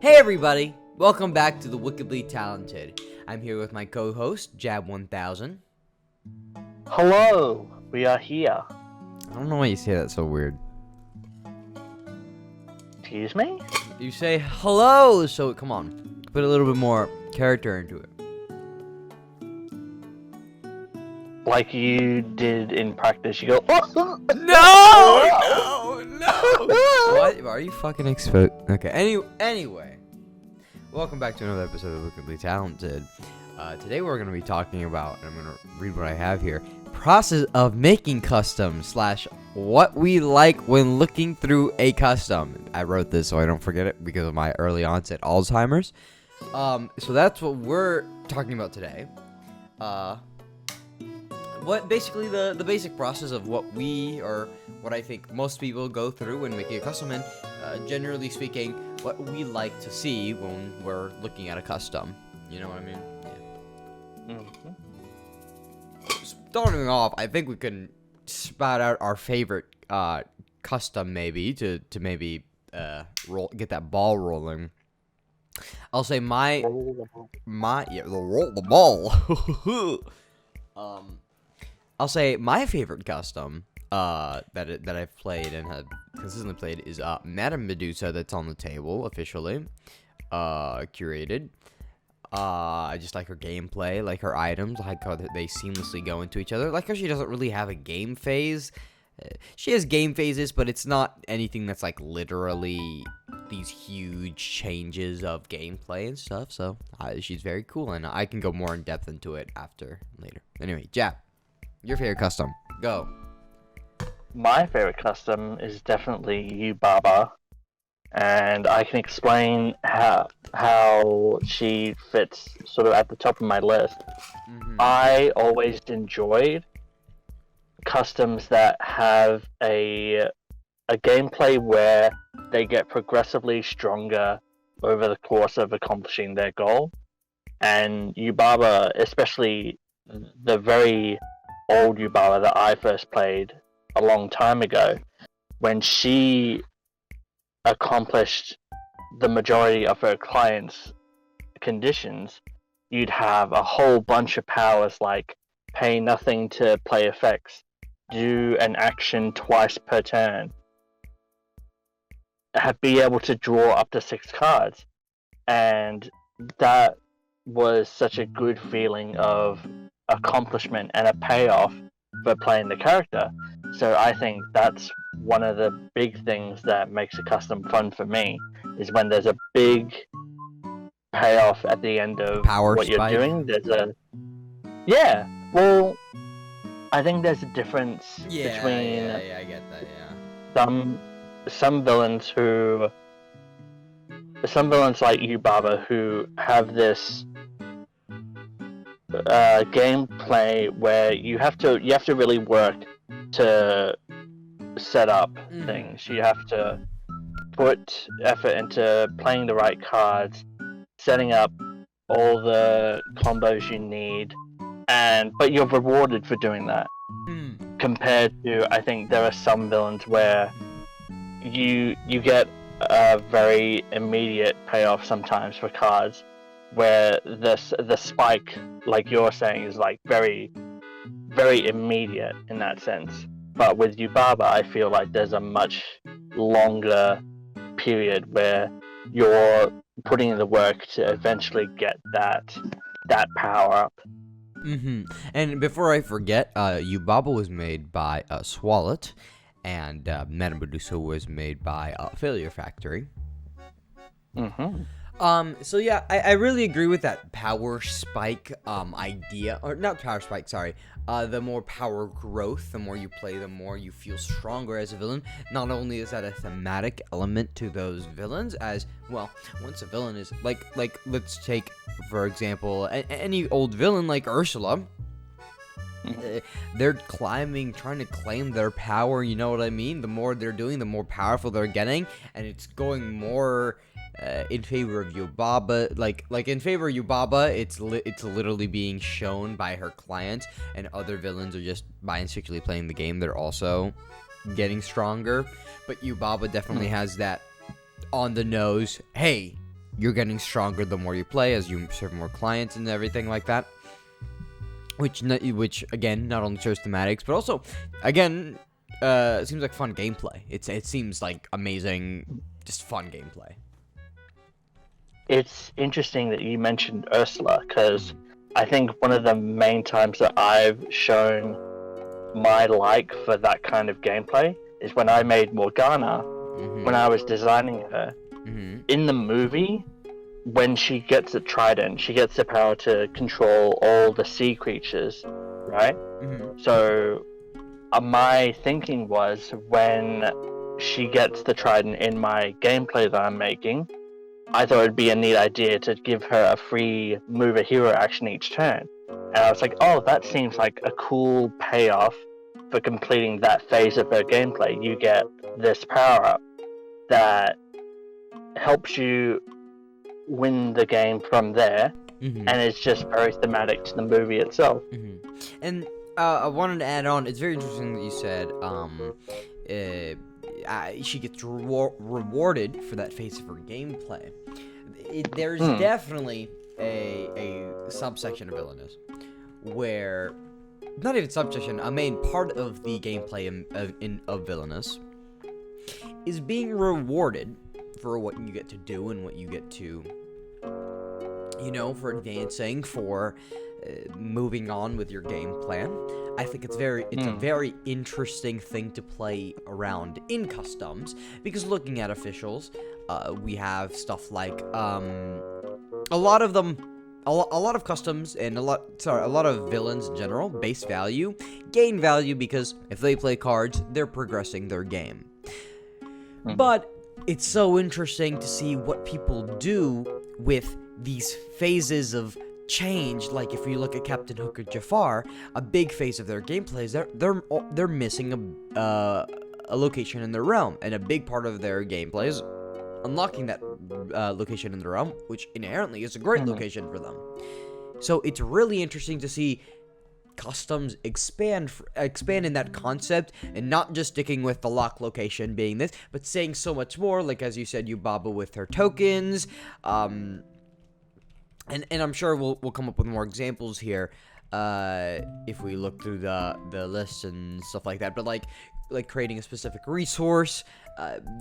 Hey everybody, welcome back to the Wickedly Talented. I'm here with my co-host, Jab1000. Hello, we are here. I don't know why you say that so weird. Excuse me? You say hello, so come on, put a little bit more character into it. Like you did in practice, you go, oh, No! What? Are you fucking Okay, anyway. Welcome back to another episode of Wickedly Talented. Today we're going to be talking about, and I'm going to read what I have here, process of making custom / what we like when looking through a custom. I wrote this so I don't forget it because of my early onset Alzheimer's. So that's what we're talking about today. What basically the basic process of what I think most people go through when making a custom, and generally speaking, what we like to see when we're looking at a custom. You know what I mean? Yeah. Mm-hmm. Starting off, I think we can spout out our favorite custom maybe to maybe get that ball rolling. I'll say roll the ball. I'll say my favorite custom that I've played and have consistently played is Madame Medusa, that's on the table officially, curated. I just like her gameplay, like her items, like how they seamlessly go into each other, like how she doesn't really have a game phase. She has game phases, but it's not anything that's like literally these huge changes of gameplay and stuff. So she's very cool, and I can go more in depth into it later. Anyway, Jap, your favorite custom, go. My favorite custom is definitely Yubaba, and I can explain how she fits sort of at the top of my list. Mm-hmm. I always enjoyed customs that have a gameplay where they get progressively stronger over the course of accomplishing their goal. And Yubaba, especially the very old Yubaba that I first played a long time ago, when she accomplished the majority of her clients' conditions, you'd have a whole bunch of powers like pay nothing to play effects, do an action twice per turn, be able to draw up to 6 cards. And that was such a good feeling of accomplishment and a payoff for playing the character. So I think that's one of the big things that makes a custom fun for me, is when there's a big payoff at the end of Power what spike. you're doing. I think there's a difference between I get that, yeah. some villains like Yubaba who have this gameplay where you have to really work to set up things. You have to put effort into playing the right cards, setting up all the combos you need, but you're rewarded for doing that. Compared to, I think there are some villains where you get a very immediate payoff sometimes for cards, where the spike, like you're saying, is like very, very immediate in that sense. But with Yubaba, I feel like there's a much longer period where you're putting in the work to eventually get that power up. Mm-hmm. And before I forget, Yubaba was made by Swallet, and Madame Medusa was made by Failure Factory. Mm-hmm. So yeah, I really agree with that power spike idea, or not power spike, sorry. The more power growth, the more you play, the more you feel stronger as a villain. Not only is that a thematic element to those villains, as well, once a villain is like let's take for example any old villain like Ursula. They're trying to claim their power, you know what I mean? The more they're doing, the more powerful they're getting, and it's going more in favor of Yubaba. Like in favor of Yubaba, it's literally being shown by her clients, and other villains are just bisexually playing the game. They're also getting stronger, but Yubaba definitely has that on the nose. Hey, you're getting stronger the more you play as you serve more clients and everything like that. Which again, not only shows thematics, but also, again, it seems like fun gameplay. It seems like amazing, just fun gameplay. It's interesting that you mentioned Ursula, because I think one of the main times that I've shown my like for that kind of gameplay is when I made Morgana, when I was designing her. In the movie, when she gets a trident, she gets the power to control all the sea creatures, right? So my thinking was, when she gets the trident in my gameplay that I'm making, I thought it'd be a neat idea to give her a free move a hero action each turn. And I was like, oh, that seems like a cool payoff for completing that phase of her gameplay. You get this power up that helps you win the game from there, and it's just very thematic to the movie itself. And I wanted to add on, it's very interesting that you said she gets rewarded for that phase of her gameplay. There's definitely a subsection of Villainous where, not even subsection, a main part of the gameplay of Villainous is being rewarded for what you get to do and what you get to, for advancing, for moving on with your game plan. I think it's a very interesting thing to play around in customs, because looking at officials, we have stuff like a lot of customs and a lot of villains in general base value gain value because if they play cards, they're progressing their game. But it's so interesting to see what people do with these phases of change. Like if you look at Captain Hook or Jafar, a big phase of their gameplay is they're missing a location in their realm, and a big part of their gameplay is unlocking that location in the realm, which inherently is a great location for them. So it's really interesting to see customs expand in that concept, and not just sticking with the lock location being this, but saying so much more, like as you said, Yubaba with her tokens, and I'm sure we'll come up with more examples here if we look through the lists and stuff like that, but like creating a specific resource,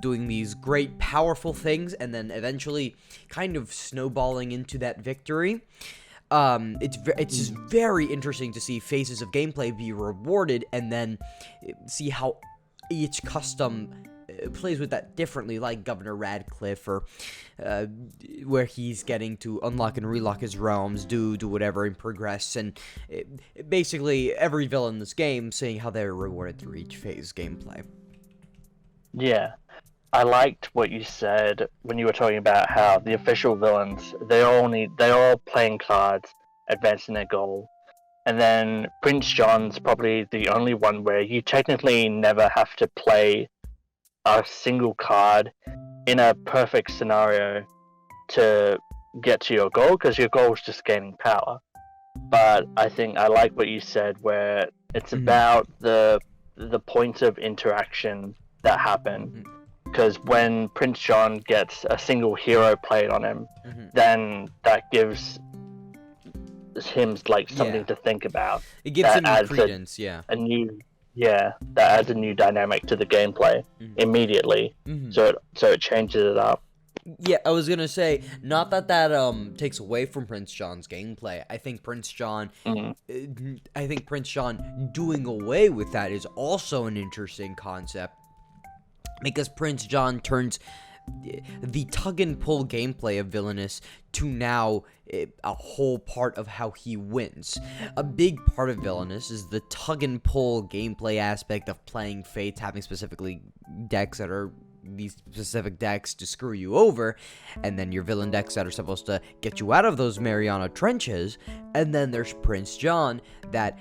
doing these great powerful things, and then eventually kind of snowballing into that victory. It's just very interesting to see phases of gameplay be rewarded, and then see how each custom plays with that differently, like Governor Radcliffe, or where he's getting to unlock and relock his realms, do whatever and progress, and basically every villain in this game seeing how they're rewarded through each phase gameplay. Yeah. I liked what you said when you were talking about how the official villains, they're all playing cards, advancing their goal. And then Prince John's probably the only one where you technically never have to play a single card in a perfect scenario to get to your goal, because your goal is just gaining power. But I think I like what you said, where it's about the points of interaction that happen. Because when Prince John gets a single hero played on him, then that gives him like something to think about. It gives him new credence, that adds a new dynamic to the gameplay immediately. So it changes it up. Yeah, I was gonna say, not that takes away from Prince John's gameplay. I think Prince John doing away with that is also an interesting concept, because Prince John turns the tug and pull gameplay of Villainous to now a whole part of how he wins. A big part of Villainous is the tug and pull gameplay aspect of playing Fates, having specifically decks that are these specific decks to screw you over, and then your villain decks that are supposed to get you out of those Mariana trenches. And then there's Prince John, that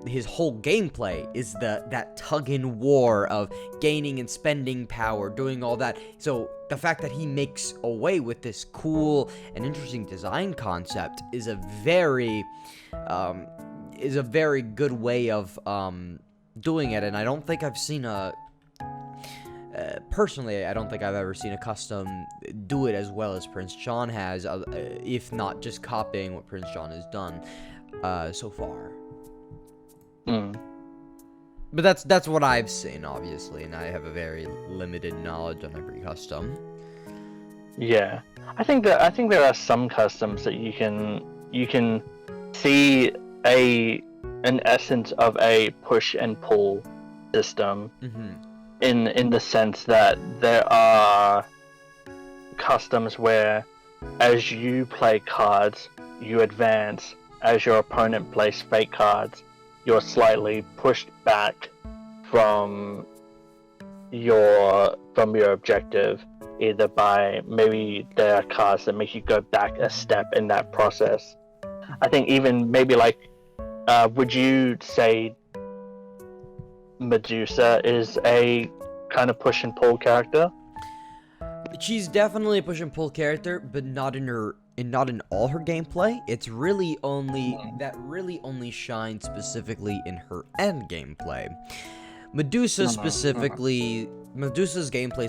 his whole gameplay is that tug and war of gaining and spending power, doing all that. So the fact that he makes away with this cool and interesting design concept is a very good way of doing it. And I don't think I've seen personally, I don't think I've ever seen a custom do it as well as Prince John has, if not just copying what Prince John has done so far. But that's what I've seen, obviously, and I have a very limited knowledge on every custom. Yeah, I think there are some customs that you can see an essence of a push and pull system, in the sense that there are customs where, as you play cards, you advance. As your opponent plays fake cards, you're slightly pushed back from your objective, either by maybe there are cards that make you go back a step in that process. I think even maybe like, would you say Medusa is a kind of push and pull character? She's definitely a push and pull character, but not in all her gameplay. It's really only shines specifically in her end gameplay. Medusa's gameplay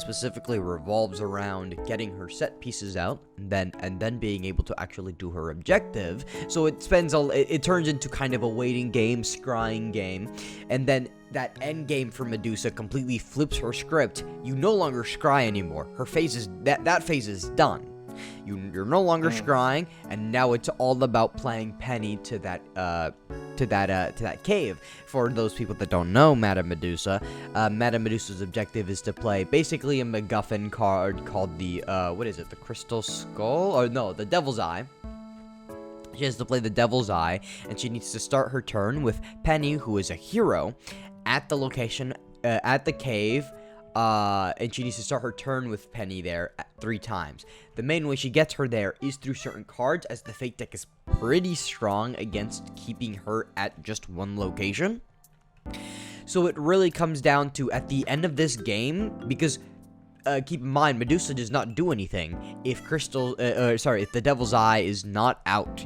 specifically revolves around getting her set pieces out, and then being able to actually do her objective. So it turns into kind of a waiting game, scrying game, and then that end game for Medusa completely flips her script. You no longer scry anymore. Her phase is that phase is done. You're no longer scrying, and now it's all about playing Penny to that cave. For those people that don't know Madame Medusa's objective is to play basically a MacGuffin card called the the Crystal Skull, or no, the Devil's Eye. She has to play the Devil's Eye, and she needs to start her turn with Penny, who is a hero, at the location at the cave. And she needs to start her turn with Penny there 3 times. The main way she gets her there is through certain cards, as the fate deck is pretty strong against keeping her at just one location. So it really comes down to, at the end of this game, because keep in mind, Medusa does not do anything if if the Devil's Eye is not out.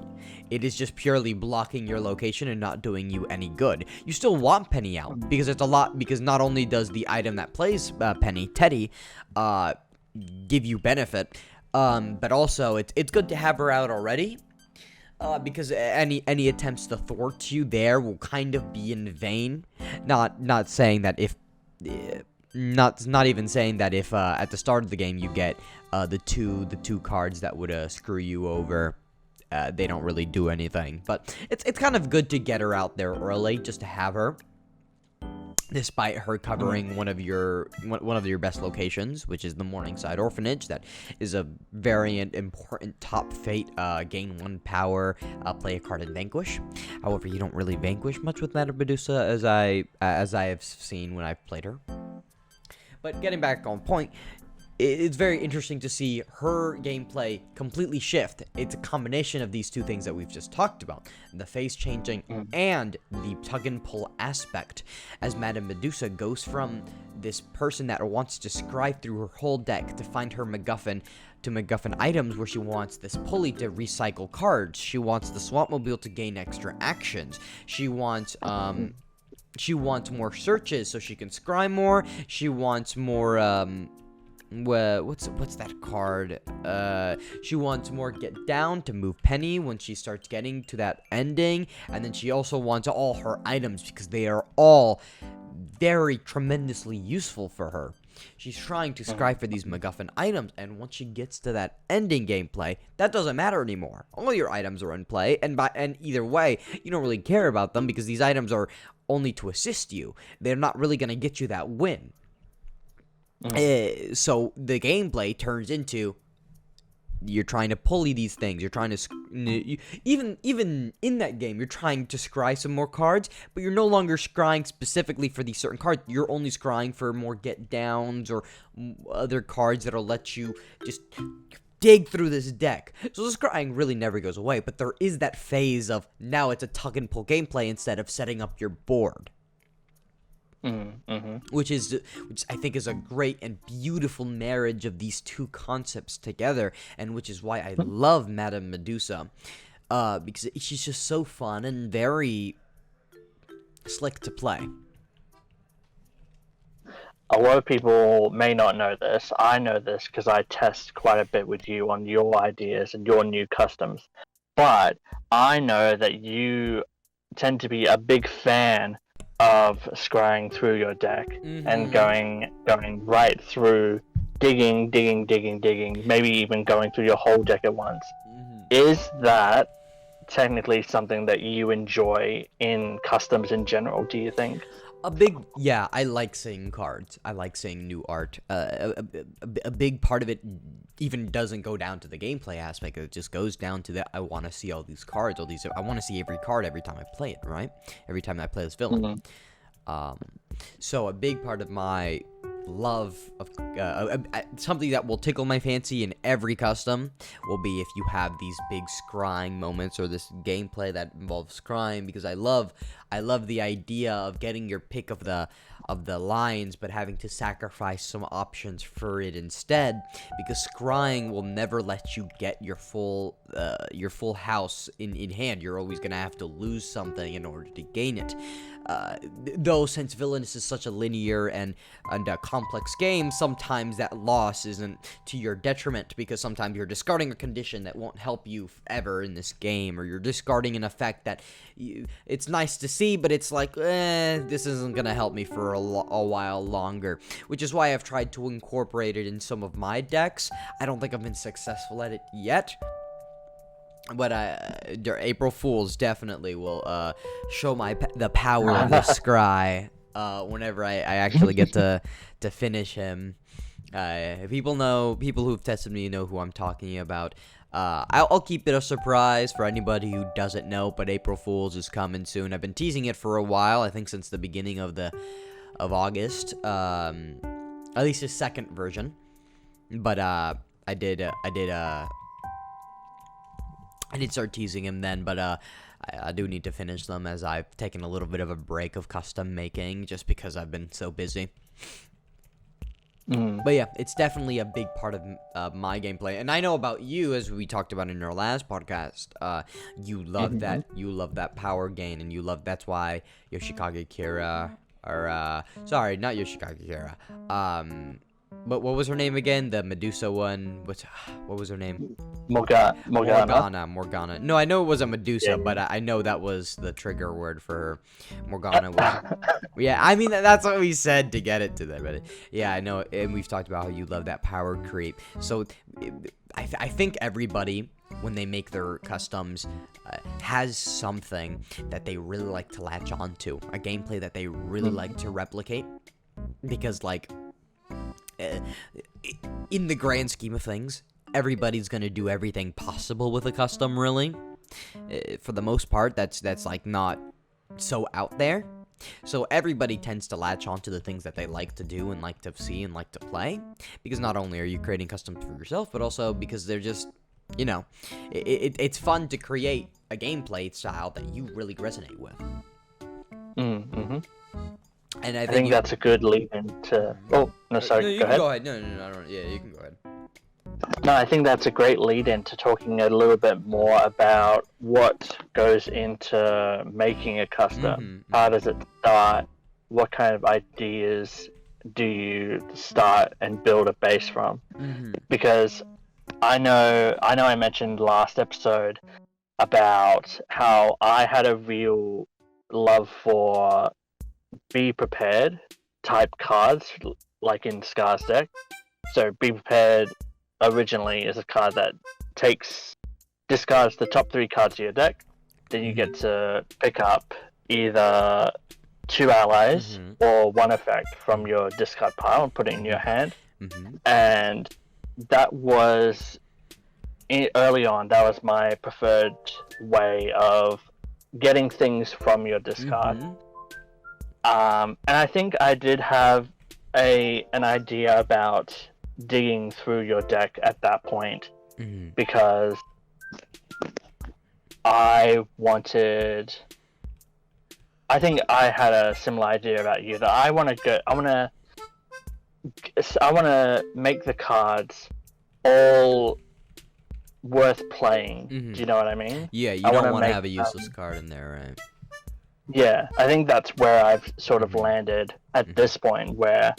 It is just purely blocking your location and not doing you any good. You still want Penny out, because not only does the item that plays Penny, Teddy, give you benefit, but also it's good to have her out already, because any attempts to thwart you there will kind of be in vain. Not saying that if not even saying that if at the start of the game you get the two cards that would screw you over, they don't really do anything. But it's kind of good to get her out there early, just to have her, despite her covering one of your best locations, which is the Morningside Orphanage. That is a very important top fate. Gain 1 power, play a card and vanquish. However, you don't really vanquish much with Madame Medusa, as I have seen when I've played her. But getting back on point, it's very interesting to see her gameplay completely shift. It's a combination of these two things that we've just talked about, the phase changing and the tug and pull aspect, as Madame Medusa goes from this person that wants to scry through her whole deck to find her MacGuffin, to MacGuffin items, where she wants this pulley to recycle cards. She wants the Swampmobile to gain extra actions. She wants more searches so she can scry more. She wants more what's that card? She wants more get down to move Penny when she starts getting to that ending, and then she also wants all her items because they are all very tremendously useful for her. She's trying to scry for these MacGuffin items, and once she gets to that ending gameplay, that doesn't matter anymore. All your items are in play, and either way, you don't really care about them because these items are only to assist you. They're not really going to get you that win. So the gameplay turns into, you're trying to pulley these things. You're trying to even in that game, you're trying to scry some more cards, but you're no longer scrying specifically for these certain cards. You're only scrying for more get downs or other cards that'll let you just dig through this deck. So the scrying really never goes away, but there is that phase of now it's a tug and pull gameplay instead of setting up your board. Which I think is a great and beautiful marriage of these two concepts together, and which is why I love Madame Medusa, because she's just so fun and very slick to play. a lot of people may not know this. I know this because I test quite a bit with you on your ideas and your new customs. But I know that you tend to be a big fan of scrying through your deck and going right through, digging, maybe even going through your whole deck at once. Is that technically something that you enjoy in customs in general, do you think? Yeah, I like seeing cards. I like seeing new art. A big part of it even doesn't go down to the gameplay aspect. It just goes down to that I want to see all these cards, I want to see every card every time I play it, right? Every time I play this villain. So a big part of my love of something that will tickle my fancy in every custom will be if you have these big scrying moments or this gameplay that involves scrying, because I love the idea of getting your pick of the lines but having to sacrifice some options for it instead, because scrying will never let you get your full house in hand. You're always gonna have to lose something in order to gain it. Though since Villainous is such a linear and a complex game, sometimes that loss isn't to your detriment, because sometimes you're discarding a condition that won't help you ever in this game, or you're discarding an effect that it's nice to see, but it's like, this isn't gonna help me for a while longer, which is why I've tried to incorporate it in some of my decks. I don't think I've been successful at it yet. But April Fools definitely will show the power of the scry whenever I actually get to finish him. People who've tested me know who I'm talking about. I'll keep it a surprise for anybody who doesn't know, but April Fools is coming soon. I've been teasing it for a while. I think since the beginning of August, at least his second version. But I did start teasing him then, but I do need to finish them, as I've taken a little bit of a break of custom making just because I've been so busy. But yeah, it's definitely a big part of my gameplay, and I know about you, as we talked about in our last podcast. You love that power gain, and that's why Yoshikage Kira, or sorry, not Yoshikage Kira. But what was her name again? The Medusa one. What was her name? Morgana. No, I know it was a Medusa, but I know that was the trigger word for her. Morgana was. Yeah, I mean, that's what we said to get it to them. But yeah, I know, and we've talked about how you love that power creep. So I think everybody, when they make their customs, has something that they really like to latch onto, a gameplay that they really like to replicate, because like, in the grand scheme of things, everybody's gonna do everything possible with a custom, really. For the most part, that's like not so out there. So everybody tends to latch onto the things that they like to do and like to see and like to play, because not only are you creating customs for yourself, but also because they're just, it's fun to create a gameplay style that you really resonate with. And I think that's a good lead into. Oh no, sorry. No, go ahead. Go ahead. No, I don't. Yeah, you can go ahead. No, I think that's a great lead into talking a little bit more about what goes into making a custom. How does it start? What kind of ideas do you start and build a base from? Because I know I mentioned last episode about how I had a real love for be prepared type cards, like in Scar's deck. So be prepared originally is a card that discards the top 3 cards of your deck. Then you get to pick up either 2 allies or 1 effect from your discard pile and put it in your hand. And that was, early on, that was my preferred way of getting things from your discard. And I think I did have an idea about digging through your deck at that point, because I think I had a similar idea about you, that I want to make the cards all worth playing. Do you know what I mean? Yeah, you don't want to have a useless card in there, right? Yeah, I think that's where I've sort of landed at this point, where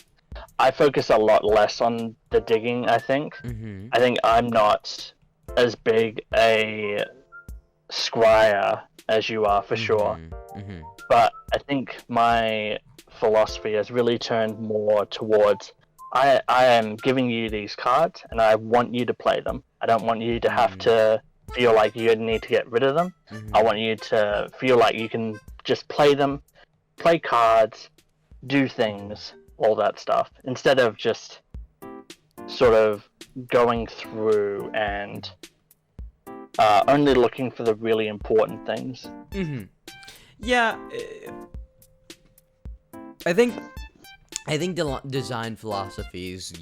I focus a lot less on the digging. I think. Mm-hmm. I think I'm not as big a scryer as you are for sure. Mm-hmm. But I think my philosophy has really turned more towards I am giving you these cards and I want you to play them. I don't want you to have to feel like you need to get rid of them. Mm-hmm. I want you to feel like you can just play them, play cards, do things, all that stuff, instead of just sort of going through and only looking for the really important things. Mm-hmm. Yeah, I think design philosophies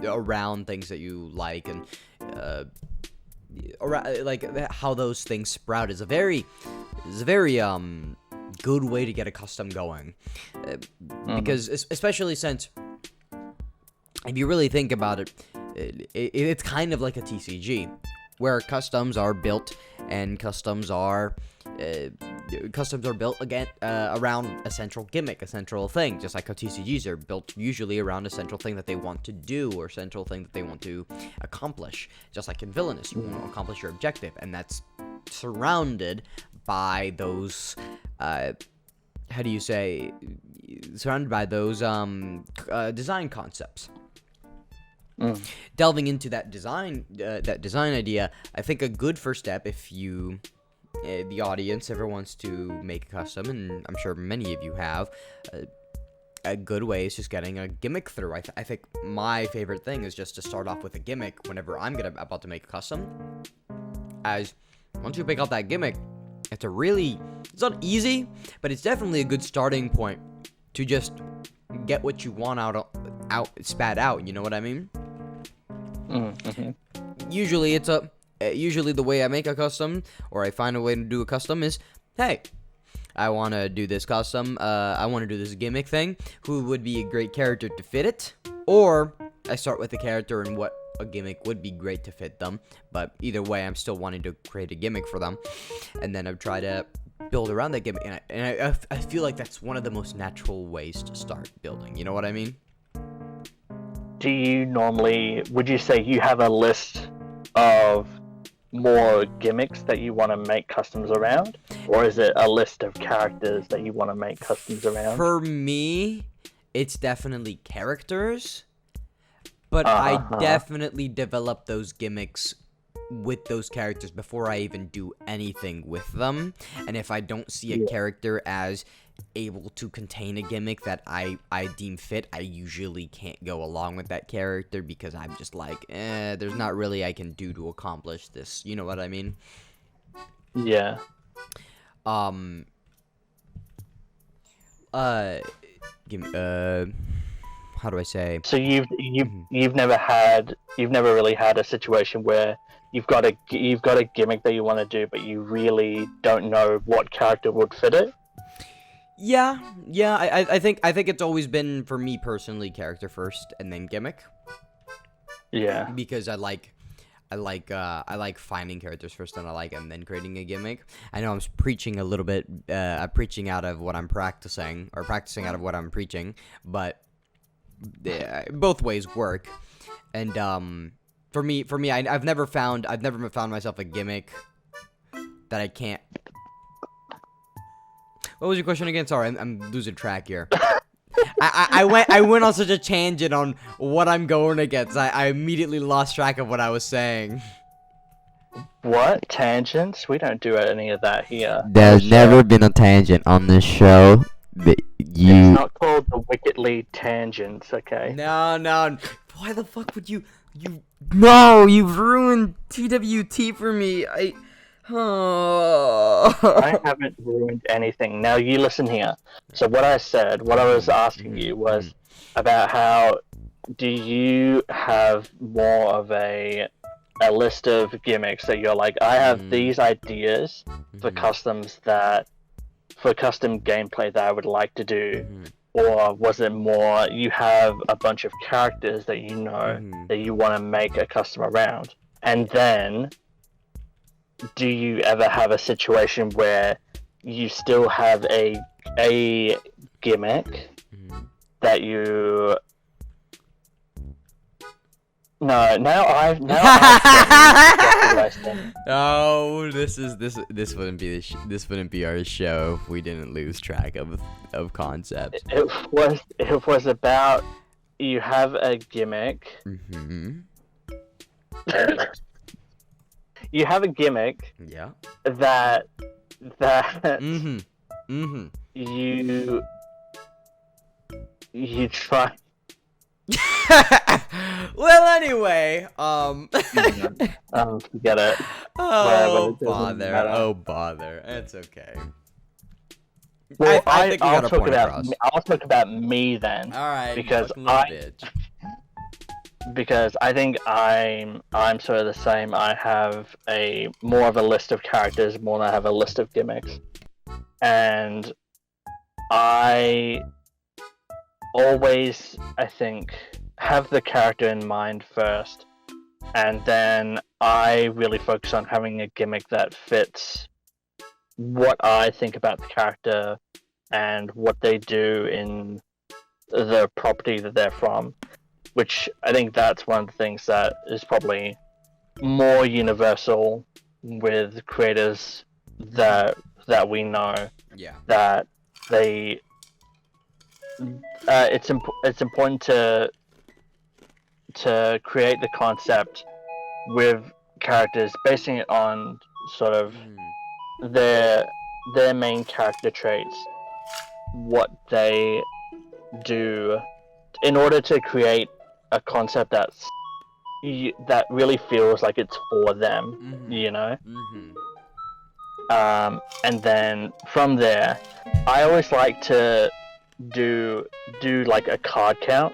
around things that you like and around like how those things sprout is a very good way to get a custom going, because especially since if you really think about it, it's kind of like a TCG where customs are built and customs are built again around a central gimmick, a central thing, just like how TCGs are built usually around a central thing that they want to do or central thing that they want to accomplish. Just like in Villainous, you want to accomplish your objective, and that's surrounded by those surrounded by those design concepts. Delving into that design idea, I think a good first step, if you the audience ever wants to make a custom, and I'm sure many of you have, a good way is just getting a gimmick through. I think my favorite thing is just to start off with a gimmick whenever I'm about to make a custom, as once you pick out that gimmick, it's not easy, but it's definitely a good starting point to just get what you want spat out, you know what I mean? Mm-hmm. Usually the way I make a custom, or I find a way to do a custom, is, hey, I want to do this custom, I want to do this gimmick thing, who would be a great character to fit it? Or I start with a character and what a gimmick would be great to fit them, but either way, I'm still wanting to create a gimmick for them, and then I try to build around that gimmick, and I feel like that's one of the most natural ways to start building, you know what I mean? Would you say you have a list of more gimmicks that you want to make customs around, or is it a list of characters that you want to make customs around? For me, it's definitely characters, but I definitely develop those gimmicks with those characters before I even do anything with them. And if I don't see a character as able to contain a gimmick that I deem fit, I usually can't go along with that character, because I'm just like, there's not really I can do to accomplish this, you know what I mean? Yeah. Give me, how do I say? So you've never really had a situation where you've got a gimmick that you want to do, but you really don't know what character would fit it? Yeah. I think it's always been, for me personally, character first and then gimmick. Yeah. Because I like finding characters first and then creating a gimmick. I know I'm preaching a little bit, preaching out of what I'm practicing, or practicing out of what I'm preaching, but both ways work. And for me, I've never found myself a gimmick that I can't. What was your question again? Sorry, I'm losing track here. I went on such a tangent on what I'm going against. I immediately lost track of what I was saying. What? Tangents? We don't do any of that here. There's never been a tangent on this show. It's not called the Wickedly Tangents, okay? No. Why the fuck would you? No, you've ruined TWT for me. I haven't ruined anything. Now you listen here. So what I was asking you was about how do you have more of a list of gimmicks that you're like, I have these ideas for custom gameplay that I would like to do, or was it more you have a bunch of characters that you know that you want to make a custom around, and then do you ever have a situation where you still have a gimmick, that you. No, now I've forgotten exactly what I said. Oh, this wouldn't be our show if we didn't lose track of concepts. It was about you have a gimmick. Mm-hmm. You have a gimmick Yeah. that Mm-hmm. Mm-hmm. you try. Well, anyway, Forget it. oh it doesn't bother, matter. oh bother. It's okay. Well, I think we got a point across. I'll talk about me then. All right, because you fucking little bitch. Because I think I'm sort of the same. I have more of a list of characters more than I have a list of gimmicks, and I always, I think, have the character in mind first, and then I really focus on having a gimmick that fits what I think about the character and what they do in the property that they're from, which I think that's one of the things that is probably more universal with creators that we know, Yeah. that they it's important to create the concept with characters, basing it on sort of their main character traits, what they do, in order to create a concept that really feels like it's for them, you know. And then from there, I always like to do like a card count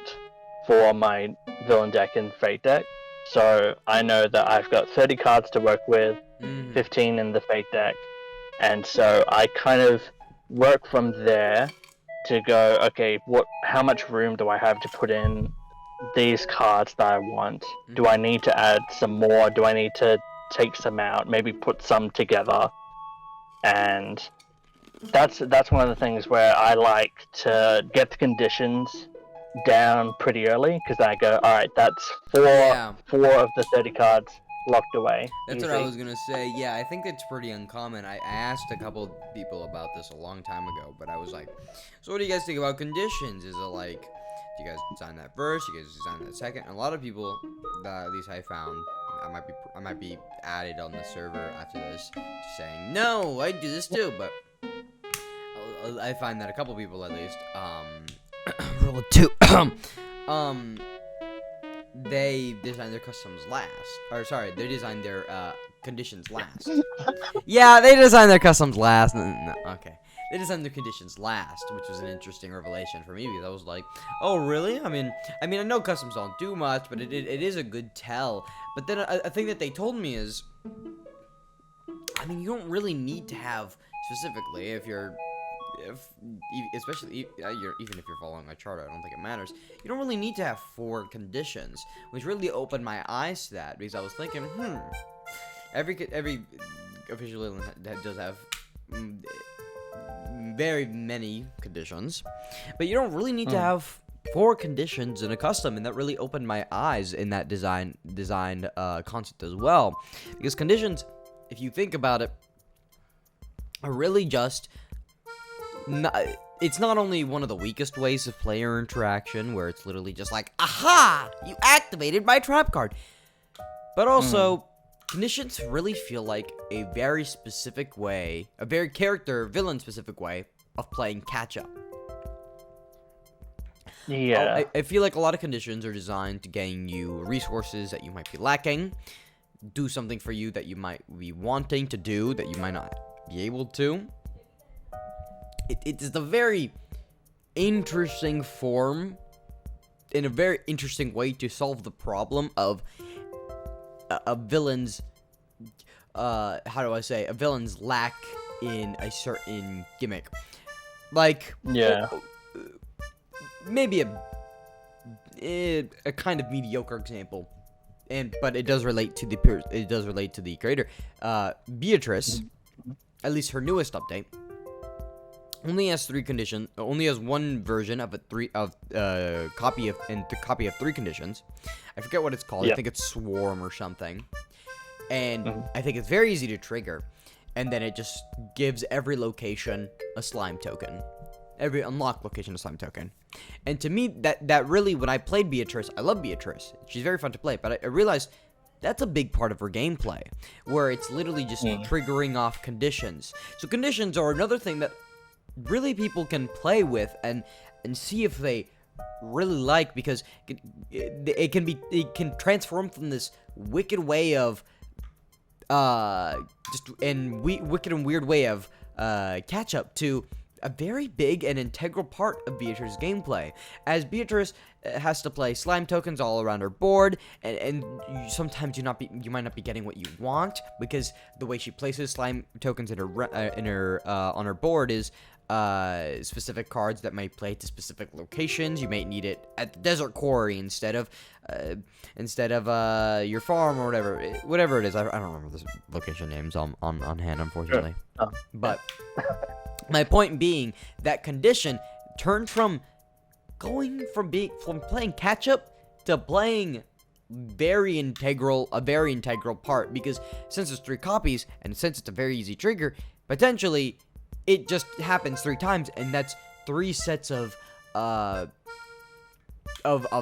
for my villain deck and fate deck. So I know that I've got 30 cards to work with, 15 in the fate deck, and so I kind of work from there to go, okay, how much room do I have to put in these cards that I want? Do I need to add some more? Do I need to take some out? Maybe put some together? And that's one of the things where I like to get the conditions down pretty early, because I go, all right, that's four of the 30 cards locked away. That's easy. what I was gonna say. Yeah, I think it's pretty uncommon. I asked a couple people about this a long time ago, but I was like, so what do you guys think about conditions? Is it like, do you guys design that first? You guys design that second? And a lot of people that at least I found, I might be added on the server after this, saying, no, I do this too, but I find that a couple people at least, rule 2, they design their customs last. Or sorry, they design their conditions last. Yeah, they design their customs last. No, okay. They designed their conditions last, which was an interesting revelation for me, because I was like, oh really? I mean I know customs don't do much, but it is a good tell. But then a thing that they told me is, I mean, you don't really need to have specifically, especially even if you're following a chart, I don't think it matters. You don't really need to have 4 conditions, which really opened my eyes to that, because I was thinking, every official island does have very many conditions, but you don't really need to have 4 conditions in a custom, and that really opened my eyes in that design concept as well, because conditions, if you think about it, are really just it's not only one of the weakest ways of player interaction, where it's literally just like, aha, you activated my trap card, but also conditions really feel like a very specific way, a very villain specific way of playing catch up. Yeah. I feel like a lot of conditions are designed to gain you resources that you might be lacking, do something for you that you might be wanting to do that you might not be able to. It is a very interesting form, in a very interesting way, to solve the problem of a villain's a villain's lack in a certain gimmick. Like, maybe a kind of mediocre example, but it does relate to the creator, Beatrice, at least her newest update. only has three conditions. Only has one version of copy of three conditions. I forget what it's called. Yeah. I think it's Swarm or something. And Mhm. I think it's very easy to trigger. And then it just gives every location a slime token. Every unlocked location a slime token. And to me, that really, when I played Beatrice, I love Beatrice. She's very fun to play. But I realized that's a big part of her gameplay, where it's literally just triggering off conditions. So conditions are another thing that really people can play with and see if they really like, because it can transform from this wicked way of wicked and weird way of catch up to a very big and integral part of Beatrice's gameplay, as Beatrice has to play slime tokens all around her board, and sometimes you might not be getting what you want, because the way she places slime tokens in her on her board is specific cards that might play to specific locations. You might need it at the desert quarry instead of your farm or whatever it is. I don't remember the location names on hand, unfortunately. Sure. But my point being that condition turned from playing catch up to playing a very integral part, because since there's three copies and since it's a very easy trigger, potentially it just happens three times, and that's three sets of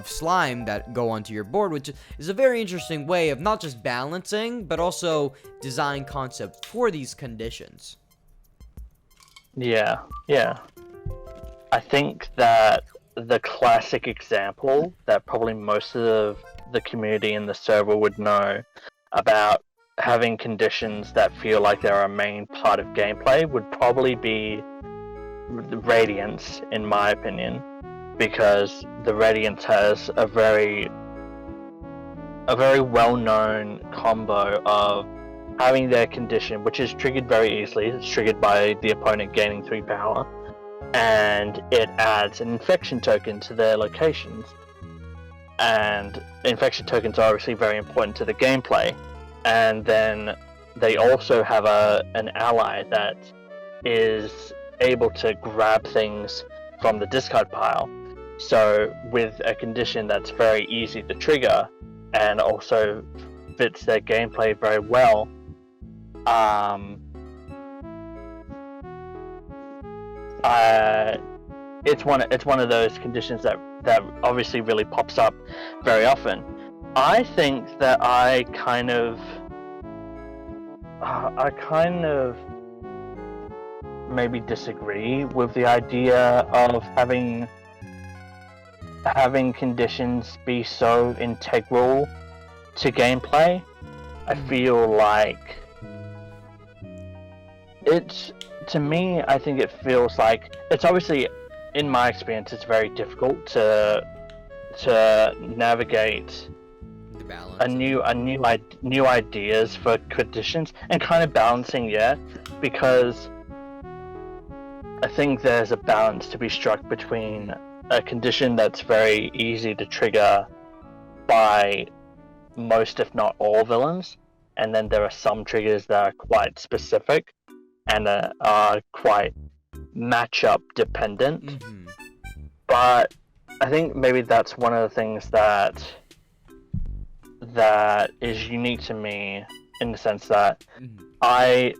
slime that go onto your board, which is a very interesting way of not just balancing but also design concepts for these conditions. Yeah. I think that the classic example that probably most of the community in the server would know about having conditions that feel like they're a main part of gameplay would probably be the Radiance, in my opinion, because the Radiance has a very well-known combo of having their condition, which is triggered very easily. It's triggered by the opponent gaining 3 power, and it adds an infection token to their locations. And infection tokens are obviously very important to the gameplay. And then they also have an ally that is able to grab things from the discard pile. So with a condition that's very easy to trigger and also fits their gameplay very well, it's one of those conditions that obviously really pops up very often. I think that I kind of maybe disagree with the idea of having conditions be so integral to gameplay. I feel like to me, I think it feels like it's obviously, in my experience, it's very difficult to navigate The balance. new ideas for conditions and kind of balancing, because I think there's a balance to be struck between a condition that's very easy to trigger by most, if not all, villains, and then there are some triggers that are quite specific and are quite matchup dependent. Mm-hmm. But I think maybe that's one of the things that is unique to me, in the sense that I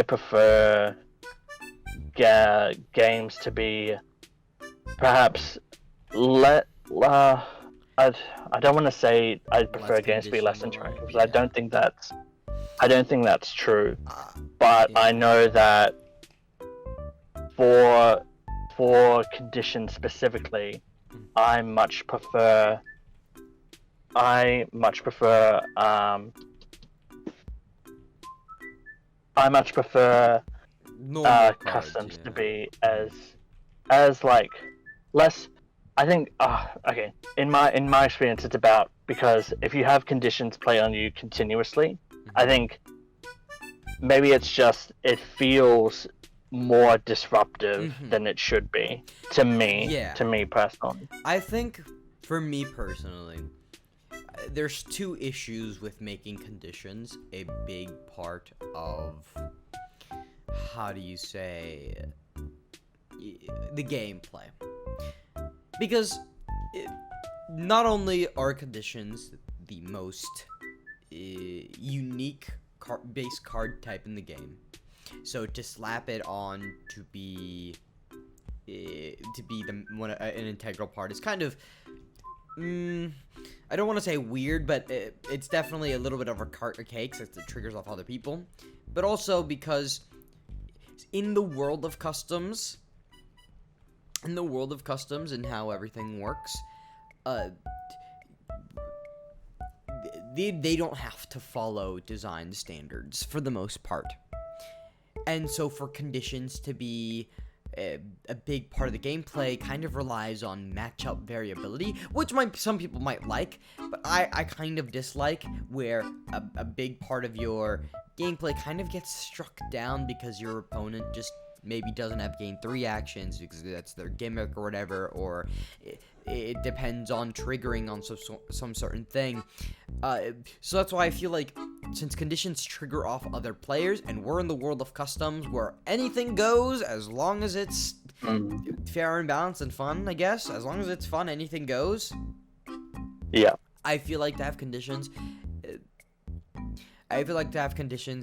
prefer games to be perhaps I don't want to say I prefer games to be less interactive, because I don't think that's true. But I know that for conditions specifically, I much prefer Normal cards, customs yeah. to be as like less. I think okay. In my experience, it's about, because if you have conditions play on you continuously, I think maybe it's just it feels more disruptive than it should be to me. Yeah. To me personally. I think, for me personally, there's two issues with making conditions a big part of, how do you say, the gameplay, because not only are conditions the most unique base card type in the game, so to slap it on to be an integral part is kind of I don't want to say weird, but it's definitely a little bit of a cake since it triggers off other people, but also because in the world of customs and how everything works, they don't have to follow design standards for the most part. And so for conditions to be a big part of the gameplay kind of relies on matchup variability, which some people might like, but I kind of dislike, where a big part of your gameplay kind of gets struck down because your opponent just maybe doesn't have gain 3 actions because that's their gimmick or whatever, or it depends on triggering on some certain thing. So that's why I feel like since conditions trigger off other players, and we're in the world of customs where anything goes as long as it's fair and balanced and fun, I guess. As long as it's fun, anything goes. Yeah. I feel like to have conditions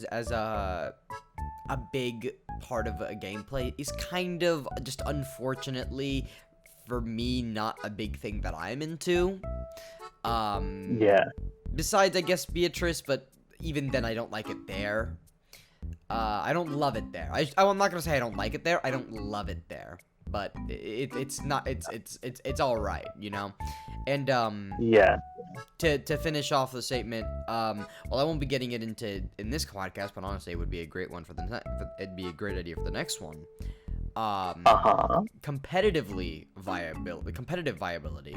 as a big part of a gameplay is kind of just, unfortunately for me, not a big thing that I'm into. Yeah. Besides, I guess, Beatrice, but even then I don't like it there. I don't love it there. I'm not gonna say I don't like it there. I don't love it there, but it's all right, you know. And yeah. To finish off the statement, well, I won't be getting it in this podcast, but honestly, it would be a great one it'd be a great idea for the next one. Competitive viability.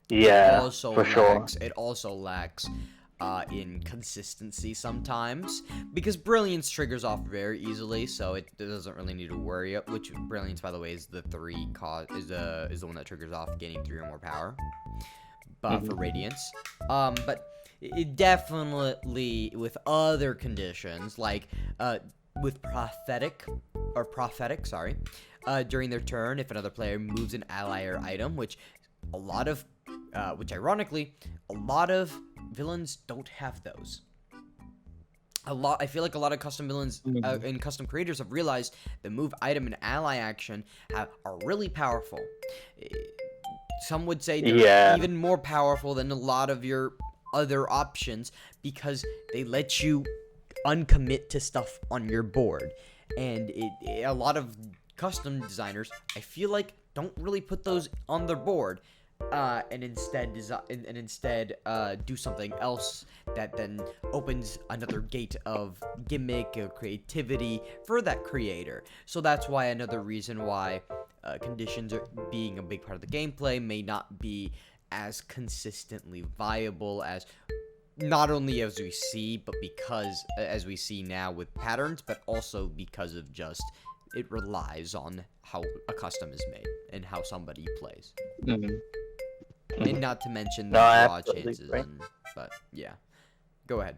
Yeah, for sure. It also lacks in consistency sometimes, because brilliance triggers off very easily, so it doesn't really need to worry. Which brilliance, by the way, is the one that triggers off gaining 3 or more power. But for radiance, but it definitely with other conditions like with prophetic, during their turn, if another player moves an ally or item, which ironically, a lot of villains don't have those. I feel like a lot of custom villains and custom creators have realized the move, item, and ally action are really powerful. Some would say they're even more powerful than a lot of your other options because they let you uncommit to stuff on your board. And a lot of custom designers, I feel like, don't really put those on their board. And instead do something else that then opens another gate of gimmick or creativity for that creator. So that's why another reason why conditions are being a big part of the gameplay may not be as consistently viable as not only as we see, but because as we see now with patterns, but also because of just it relies on how a custom is made and how somebody plays. And not to mention the draw chances, but yeah. Go ahead.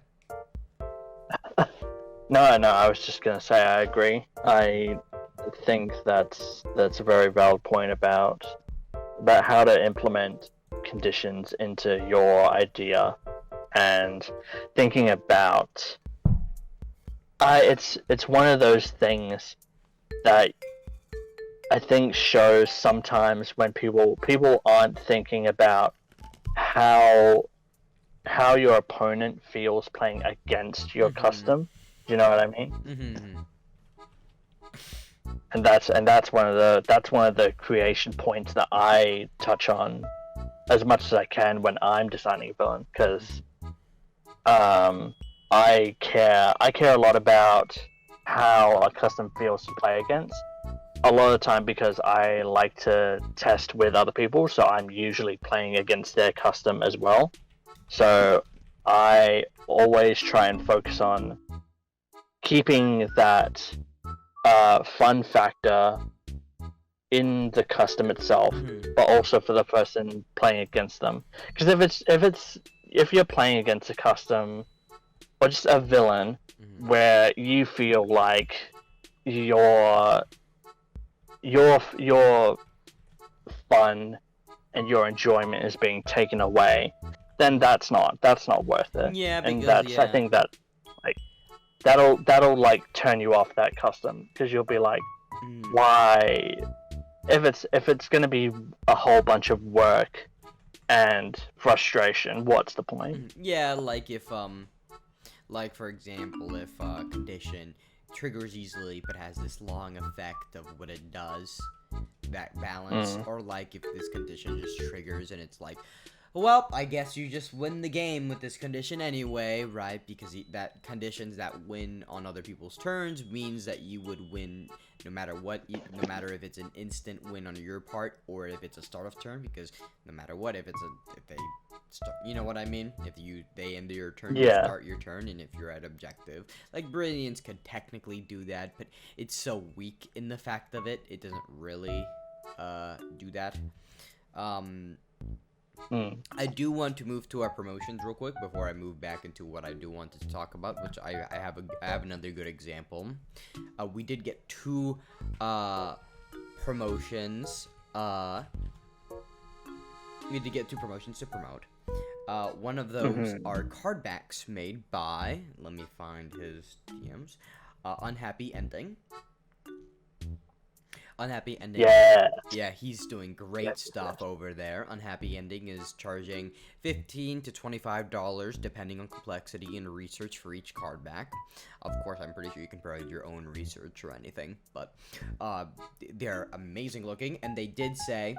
No, I was just gonna say I agree. I think that's a very valid point about how to implement conditions into your idea, and thinking about it's one of those things that I think shows sometimes when people aren't thinking about how your opponent feels playing against your custom. Do you know what I mean? And that's one of the creation points that I touch on as much as I can when I'm designing a villain, because I care a lot about how a custom feels to play against. A lot of the time because I like to test with other people, so I'm usually playing against their custom as well. So I always try and focus on keeping that fun factor in the custom itself, but also for the person playing against them. Because if you're playing against a custom or just a villain where you feel like you're your fun and your enjoyment is being taken away, then that's not worth it. Yeah, And because that's I think that like that'll like turn you off that custom, because you'll be like, why? If it's gonna be a whole bunch of work and frustration, what's the point? Yeah, like if like for example, if a condition triggers easily but has this long effect of what it does, that balance, or like if this condition just triggers and it's like, well, I guess you just win the game with this condition anyway, right? Because that conditions that win on other people's turns means that you would win no matter what, no matter if it's an instant win on your part or if it's a start of turn. Because no matter what, if they start, you know what I mean? If they end your turn, you start your turn, and if you're at objective, like Brilliance could technically do that, but it's so weak in the fact of it, it doesn't really do that. I do want to move to our promotions real quick before I move back into what I do want to talk about, which I have another good example. We did get 2 promotions. We did get 2 promotions to promote. One of those are card backs made by, let me find his TMs, Unhappy Ending. Unhappy Ending. Yeah, he's doing great stuff over there. Unhappy Ending is charging $15 to $25 depending on complexity and research for each card back. Of course, I'm pretty sure you can provide your own research or anything, but they're amazing looking, and they did say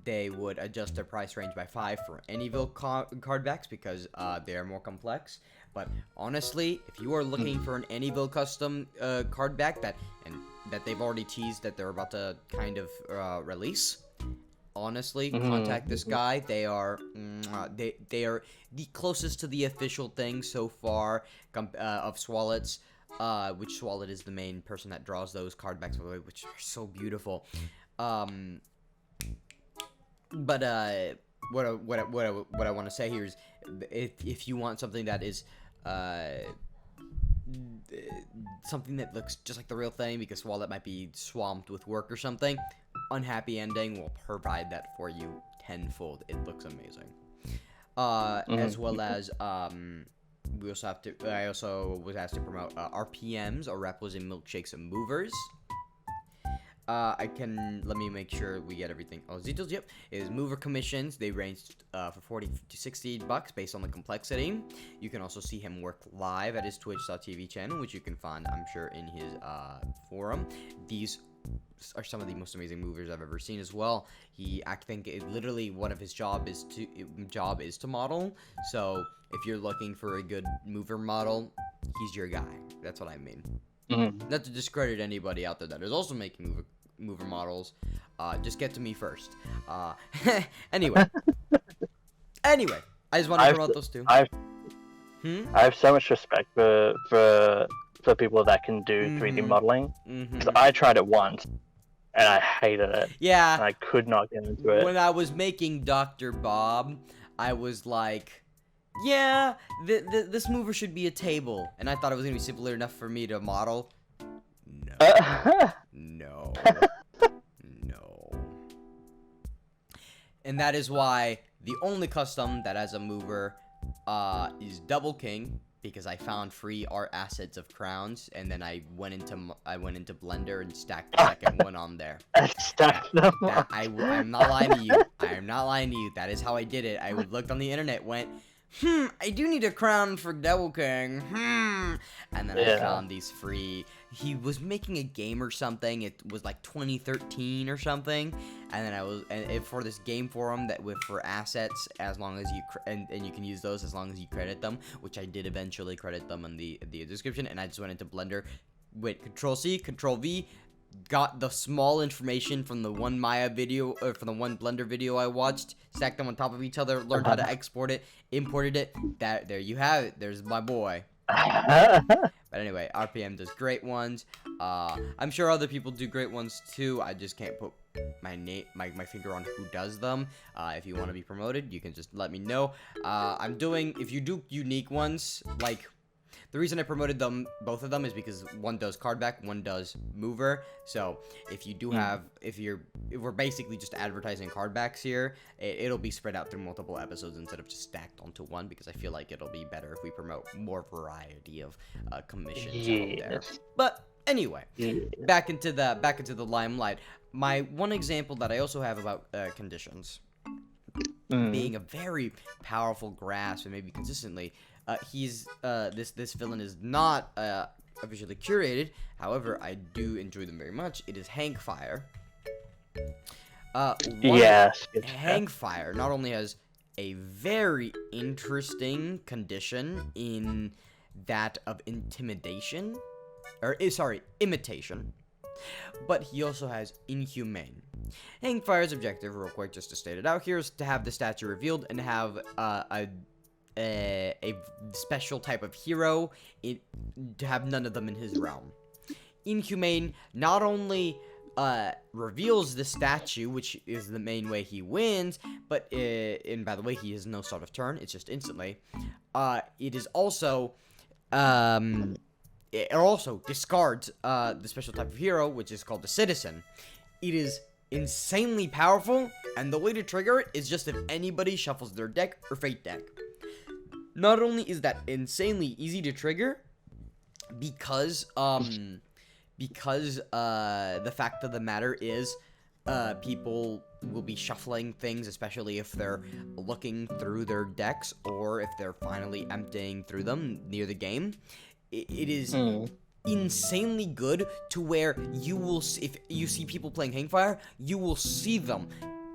they would adjust their price range by 5 for Anyville card backs because they are more complex. But honestly, if you are looking for an Anyville custom card back that they've already teased that they're about to kind of release, honestly, contact this guy. They are they are the closest to the official thing so far of Swallets, which Swallet is the main person that draws those card backs, which are so beautiful. But what I want to say here is, if you want something that is something that looks just like the real thing, because Wallet might be swamped with work or something, Unhappy Ending will provide that for you tenfold. It looks amazing. As well as we also have to. I also was asked to promote RPMs, or Rapples and Milkshakes and Movers. Let me make sure we get everything. Oh, Zito's, yep, is mover commissions. They ranged for $40 to $60 based on the complexity. You can also see him work live at his twitch.tv channel, which you can find, I'm sure, in his forum. These are some of the most amazing movers I've ever seen as well. I think literally one of his job is to model. So if you're looking for a good mover model, he's your guy. That's what I mean. Not to discredit anybody out there that is also making mover models. Just get to me first. Anyway, I just want to promote those 2. I have so much respect for people that can do 3D modeling. I tried it once and I hated it. Yeah, and I could not get into it. When I was making Dr. Bob, I was like, yeah, this mover should be a table, and I thought it was gonna be simpler enough for me to model. No. And that is why the only custom that has a mover is Double King, because I found free art assets of crowns, and then I went into Blender and stacked the second one on there. I'm not lying to you. I am not lying to you. That is how I did it. I looked on the internet, went, I do need a crown for Double King. And then I found these free. He was making a game or something. It was like 2013 or something. And then for this game forum for assets, as long as you and you can use those as long as you credit them, which I did eventually credit them in the description. And I just went into Blender, went Control-C, Control-V, got the small information from the one Maya video, or from the one Blender video I watched, stacked them on top of each other, learned how to export it, imported it. There you have it. There's my boy. But anyway, RPM does great ones. I'm sure other people do great ones too. I just can't put my finger on who does them. If you want to be promoted, you can just let me know. If you do unique ones, like The reason I promoted both of them, is because one does card back, one does mover. So if you do have, if we're basically just advertising card backs here, it'll be spread out through multiple episodes instead of just stacked onto one, because I feel like it'll be better if we promote more variety of commissions out there. But anyway, back into the limelight. My one example that I also have about conditions being a very powerful grasp, and maybe consistently, this villain is not officially curated. However, I do enjoy them very much. It is Hangfire. Hangfire not only has a very interesting condition in that of imitation, but he also has inhumane. Hangfire's objective, real quick, just to state it out here, is to have the statue revealed and have a special type of hero, to have none of them in his realm. Inhumane not only reveals the statue, which is the main way he wins, but and by the way, he has no start of turn, it's just instantly. It is also it also discards the special type of hero, which is called the Citizen. It is insanely powerful, and the way to trigger it is just if anybody shuffles their deck or fate deck. Not only is that insanely easy to trigger, because the fact of the matter is, people will be shuffling things, especially if they're looking through their decks or if they're finally emptying through them near the game. It is insanely good to where you will, if you see people playing Hangfire, you will see them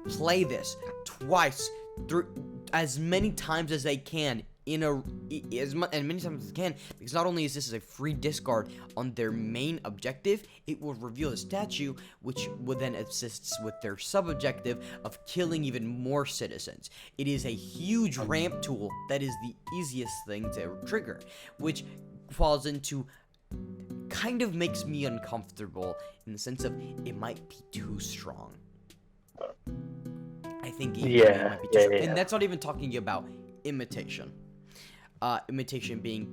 play this twice, through as many times as they can, as many times as they can, because not only is this a free discard on their main objective, it will reveal the statue, which would then assists with their sub-objective of killing even more citizens. It is a huge ramp tool that is the easiest thing to trigger, which falls into, kind of makes me uncomfortable in the sense of it might be too strong. I think it might be too strong. And that's not even talking about imitation. Imitation being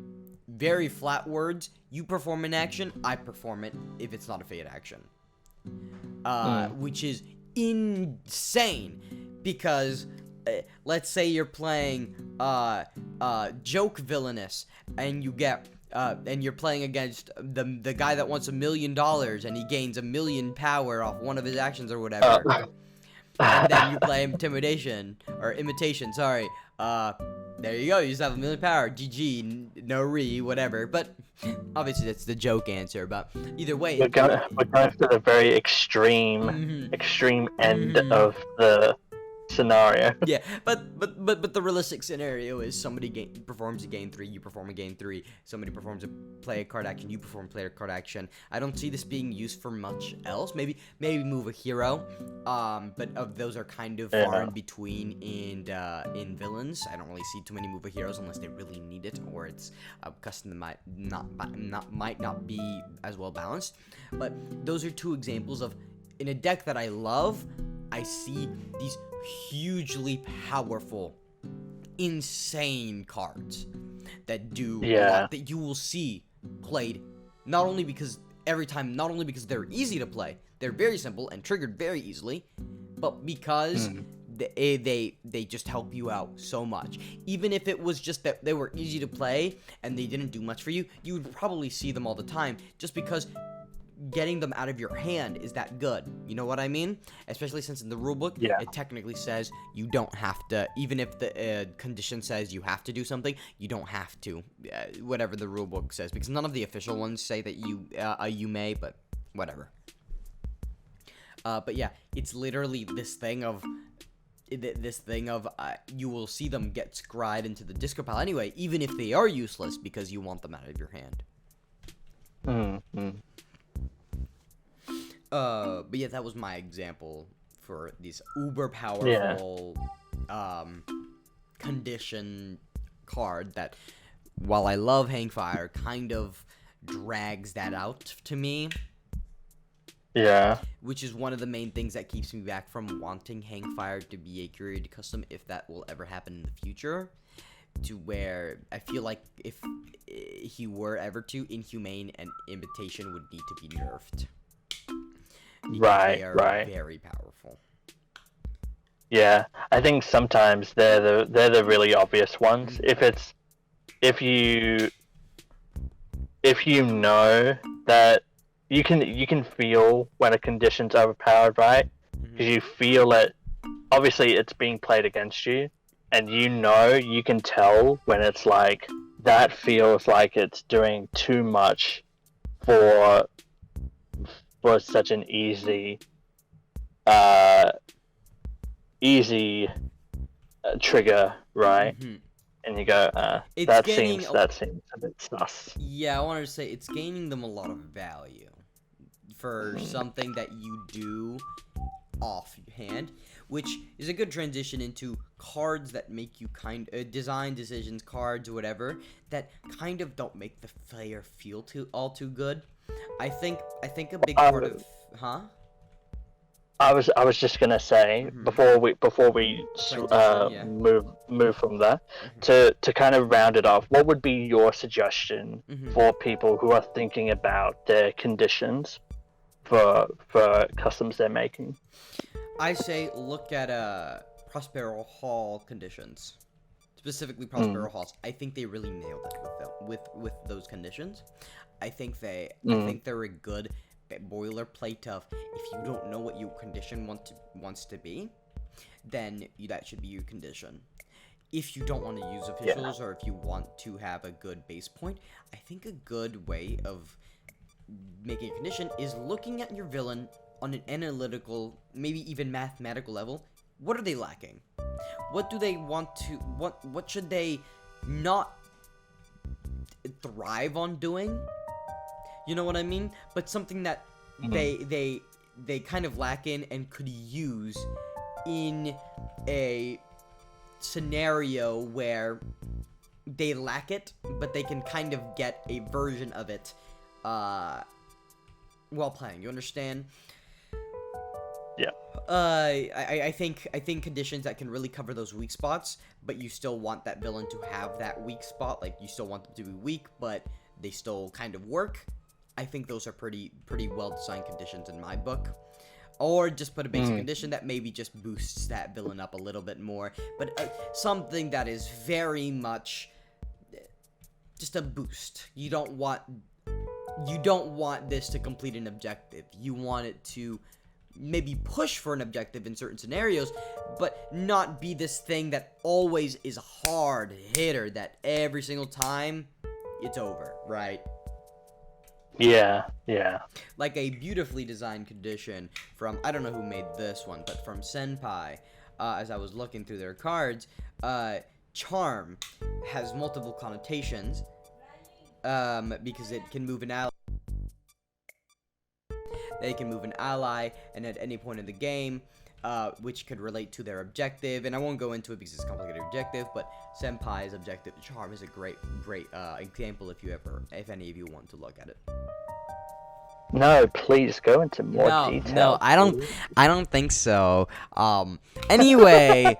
very flat words. You perform an action, I perform it if it's not a fate action. Which is insane, because let's say you're playing Joke Villainous, and you get and you're playing against the guy that wants $1 million, and he gains 1 million power off one of his actions or whatever. And then you play imitation, sorry. There you go, you just have 1 million power, GG, no whatever. But obviously that's the joke answer, but either way. We're going to the very extreme end of the scenario. Yeah, but the realistic scenario is somebody performs a game 3, you perform a game 3. Somebody performs play a card action, you perform play a card action. I don't see this being used for much else. Maybe move a hero. But of those are kind of far in between in villains. I don't really see too many move a heroes unless they really need it, or it's a custom that might not be as well balanced. But those are two examples of, in a deck that I love, I see these hugely powerful, insane cards that do a lot, that you will see played not only because they're easy to play, they're very simple and triggered very easily, but because they just help you out so much. Even if it was just that they were easy to play and they didn't do much for you, you would probably see them all the time, just because getting them out of your hand is that good. You know what I mean? Especially since in the rulebook, it technically says you don't have to, even if the condition says you have to do something, you don't have to, whatever the rulebook says, because none of the official ones say that you may, but whatever. But yeah, it's literally this thing of you will see them get scried into the discard pile anyway, even if they are useless, because you want them out of your hand. But yeah, that was my example for these uber powerful condition card that, while I love Hangfire, kind of drags that out to me. Yeah. Which is one of the main things that keeps me back from wanting Hangfire to be a curated custom, if that will ever happen in the future. to where I feel like if he were ever to, Inhumane and Imitation would need to be nerfed. Because they are very powerful. Yeah, I think sometimes they're the really obvious ones. If you know that you can feel when a condition's overpowered, right? Because you feel it. Obviously, it's being played against you, and you can tell when it's like that feels like it's doing too much for such an easy trigger, right? And you go, that seems a bit sus. Yeah, I wanted to say it's gaining them a lot of value for something that you do offhand, which is a good transition into cards that make you design decisions, cards, whatever, that kind of don't make the player feel all too good. I think a big part of I was just gonna say before we move from there to kind of round it off. What would be your suggestion for people who are thinking about their conditions for customs they're making? I say look at Prospero Hall conditions, specifically Prospero Halls. I think they really nailed it with those conditions. I think they're a good boilerplate of if you don't know what your condition wants to be, then that should be your condition. If you don't want to use officials or if you want to have a good base point, I think a good way of making a condition is looking at your villain on an analytical, maybe even mathematical level. What are they lacking? What do they want to what should they not thrive on doing? You know what I mean? But something that they kind of lack in and could use in a scenario where they lack it, but they can kind of get a version of it while playing. You understand? Yeah. I think conditions that can really cover those weak spots, but you still want that villain to have that weak spot. Like, you still want them to be weak, but they still kind of work. I think those are pretty well-designed conditions in my book. Or just put a basic condition that maybe just boosts that villain up a little bit more. But something that is very much just a boost. You don't want this to complete an objective. You want it to maybe push for an objective in certain scenarios, but not be this thing that always is a hard hitter that every single time it's over, right? Yeah. Like a beautifully designed condition from, I don't know who made this one, but from Senpai, as I was looking through their cards, Charm has multiple connotations, because it can move an ally. They can move an ally, and at any point in the game, which could relate to their objective. And I won't go into it because it's a complicated objective, but Senpai's objective Charm is a great example if any of you want to look at it. No, please go into more detail. No, I don't think so. Anyway,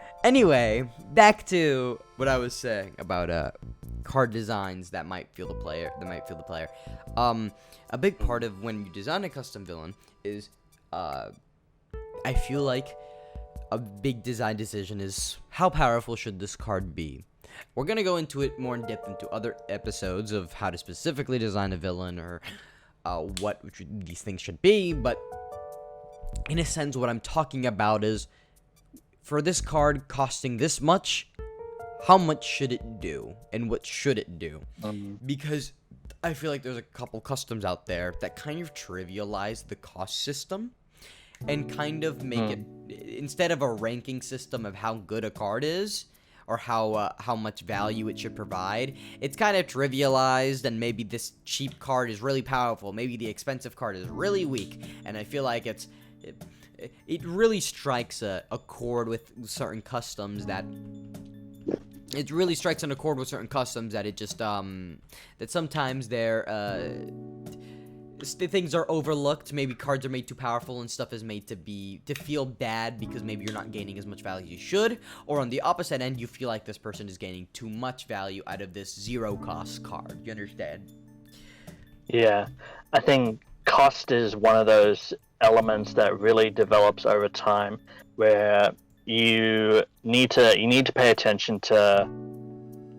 back to what I was saying about card designs that might feel the player. A big part of when you design a custom villain is, I feel like a big design decision is how powerful should this card be. We're gonna go into it more in depth into other episodes of how to specifically design a villain or what these things should be, but in a sense, what I'm talking about is, for this card costing this much, how much should it do, and what should it do? Because I feel like there's a couple customs out there that kind of trivialize the cost system, and kind of make it, instead of a ranking system of how good a card is, or how much value it should provide, it's kind of trivialized, and maybe this cheap card is really powerful, maybe the expensive card is really weak, and I feel like it really strikes a chord with certain customs that it just that sometimes things are overlooked. Maybe cards are made too powerful and stuff is made to feel bad because maybe you're not gaining as much value as you should. Or on the opposite end, you feel like this person is gaining too much value out of this 0-cost card. You understand? Yeah, I think cost is one of those elements that really develops over time, where you need to pay attention to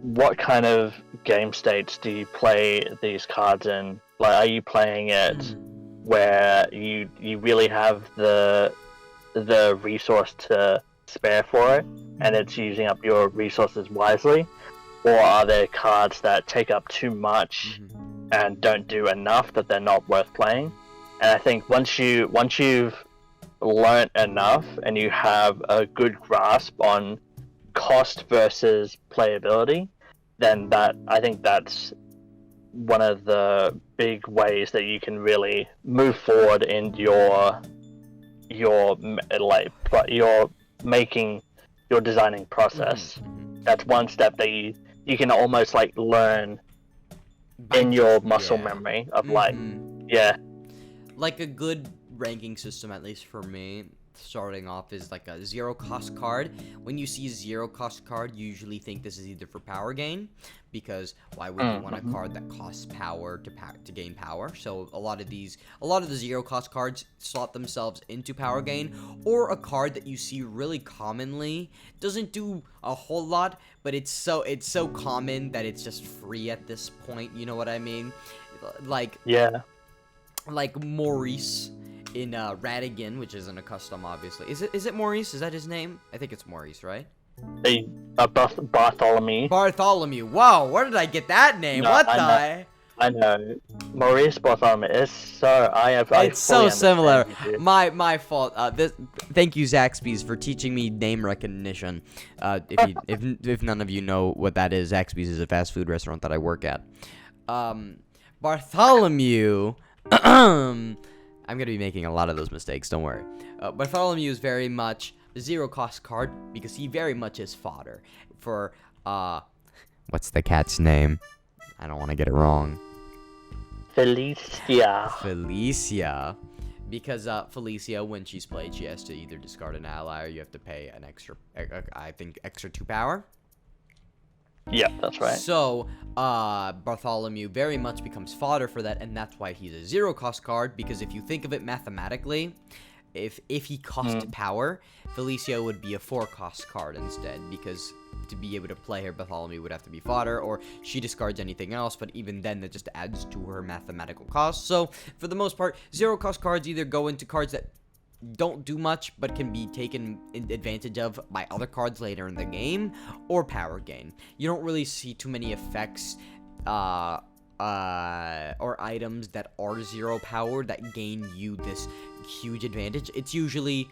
what kind of game states do you play these cards in. Like, are you playing it where you really have the resource to spare for it, and it's using up your resources wisely, or are there cards that take up too much and don't do enough that they're not worth playing? And I think once you've learnt enough and you have a good grasp on cost versus playability, then I think that's one of the big ways that you can really move forward in your designing process. That's one step that you can almost like learn in your muscle memory of like a good ranking system, at least for me, starting off is like a 0-cost card. When you see a 0-cost card, you usually think this is either for power gain, because why would you want a card that costs power to gain power? So a lot of the 0-cost cards slot themselves into power gain, or a card that you see really commonly doesn't do a whole lot, but it's so common that it's just free at this point. You know what I mean? Like Maurice in Radigan, which isn't a custom, obviously. Is it Maurice? Is that his name? I think it's Maurice, right? Bartholomew. Bartholomew. Wow, where did I get that name? No, I know. Maurice Bartholomew. It's so similar. My fault. Thank you, Zaxby's, for teaching me name recognition. If none of you know what that is, Zaxby's is a fast food restaurant that I work at. Bartholomew. I'm gonna be making a lot of those mistakes, don't worry. Bartholomew is very much a 0-cost card because he very much is fodder for, what's the cat's name? I don't want to get it wrong. Felicia. Because Felicia, when she's played, she has to either discard an ally or you have to pay an extra, I think, extra 2 power. Yeah, that's right. So, Bartholomew very much becomes fodder for that, and that's why he's a 0-cost card, because if you think of it mathematically, if he cost power, Felicia would be a 4-cost card instead, because to be able to play her, Bartholomew would have to be fodder, or she discards anything else, but even then, that just adds to her mathematical cost. So, for the most part, 0-cost cards either go into cards that don't do much but can be taken advantage of by other cards later in the game, or power gain. You don't really see too many effects or items that are 0 power that gain you this huge advantage. It's usually